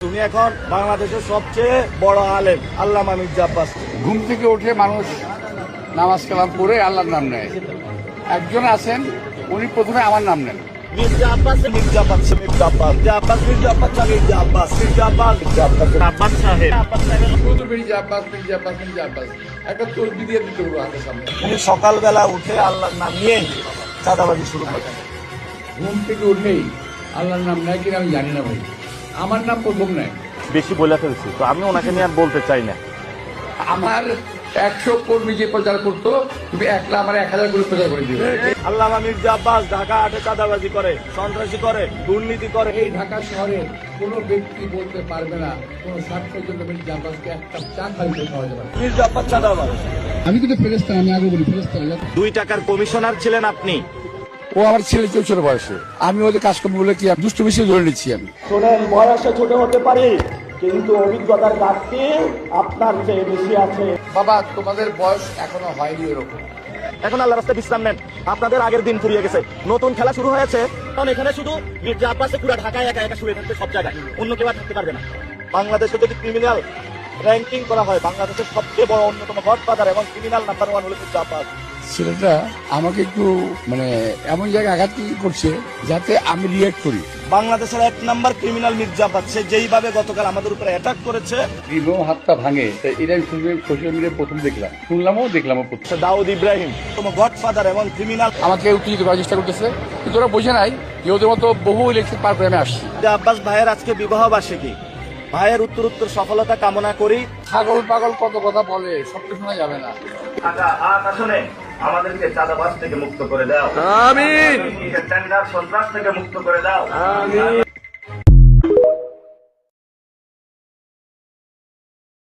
তুমি এখন বাংলাদেশের সবচেয়ে বড় আলেম আল্লামা মির্জা আব্বাস। ঘুম থেকে উঠে মানুষ নামাজ কালাম পড়ে আল্লাহর নাম নেয়। একজন আছেন উনি প্রথমে আমার নাম নেন। মির্জা আব্বাস, মির্জা আব্বাস, মির্জা আব্বাস, মির্জা আব্বাস, মির্জা আব্বাস, মির্জা আব্বাস, মির্জা আব্বাস, মির্জা আব্বাস, আব্বাস সাহেব, আব্বাস সাহেব। মির্জা আব্বাস, মির্জা আব্বাস, মির্জা আব্বাস একটা তসবি দিয়ে দিতে হলো হাতের সামনে। উনি সকালবেলা উঠে আল্লাহর নাম নিয়েই চাঁদাবাজি শুরু করেন। ঘুম থেকে উঠেই আল্লাহর নাম নেয় কিনা আমি জানি না ভাই, আমার নাম প্রথম নেয়। বেশি বলে ফেলছি, তো আমি ওনাকে নিয়ে আর বলতে চাই না। আমার 100 কর্মী যে প্রচার করতো, তুমি একলা আমার 1000 করে প্রচার করে দিবে। আল্লামা মির্জা আব্বাস ঢাকা হাটে চাঁদাবাজি করে, সন্ত্রাসী করে, দুর্নীতি করে। এই ঢাকা শহরে কোনো ব্যক্তি বলতে পারবে না কোনো স্বার্থের জন্য মির্জা আব্বাসকে একটা চা খাইতে খাওয়াতে পারে। মির্জা আব্বাস চাঁদাবাজ। আমি কিন্তু ফেরেশতা, আমি আগে বলি ফেরেশতা। 2 টাকার কমিশনার ছিলেন আপনি। ও আমার ছেলে 14 বয়সে, আমি ওদের কাজকর্ম বলে কি দুষ্ট বেশি ধরে নিচ্ছি আমি। শোনেন, বয়সে ছোট হতে পারি কিন্তু অভিজ্ঞতার ঘাটতি আপনার চেয়ে বেশি আছে। বাবা তোমাদের বয়স এখনো হয়নি এরকম। এখন আল্লাহ রাস্তায় বিশ্রাম নেন, আপনাদের আগের দিন ফুরিয়ে গেছে, নতুন খেলা শুরু হয়েছে। কারণ এখানে শুধু মির্জা আব্বাসে পুরো ঢাকায় একা একা শুয়ে থাকবে সব জায়গায়, অন্য কেউ আর থাকতে পারবে না। বাংলাদেশে যদি ক্রিমিনাল র্যাঙ্কিং করা হয়, বাংলাদেশের সবচেয়ে বড় অন্যতম গডফাদার এবং ক্রিমিনাল নাম্বার 1 হলো মির্জা আব্বাস। ছেলেটা আমাকে একটু মানে এমন জায়গায় আঘাত করছে যাতে আমি রিয়েক্ট করি। বাংলাদেশের 1 নাম্বার ক্রিমিনাল মির্জা আব্বাস, সে যেইভাবে গতকাল আমাদের উপরে অ্যাটাক করেছে। হাতটা ভাঙে, এটা আমি সোশ্যাল মিডিয়ায় প্রথম দেখলাম, শুনলামও প্রথম। দাউদ ইব্রাহিম তোমার গডফাদার এবং ক্রিমিনাল। আমাকে উত্তেজিত করার চেষ্টা করতেছে, কিন্তু ওরা বোঝে নাই যে ওদের মতো বহু ইলেকশন পার করে আমি আসছি। মির্জা আব্বাস ভাইয়ের আজকে বিবাহ বার্ষিকী, ভাইয়ের উত্তরোত্তর সফলতা কামনা করি। ছাগল পাগল কত কথা বলে, সবটা শোনা যাবে না। আসলে আমাদেরকে চাঁদাবাজ থেকে মুক্ত করে দাও, আমিন। টেন্ডার সন্ত্রাস থেকে মুক্ত করে দাও, আমিন।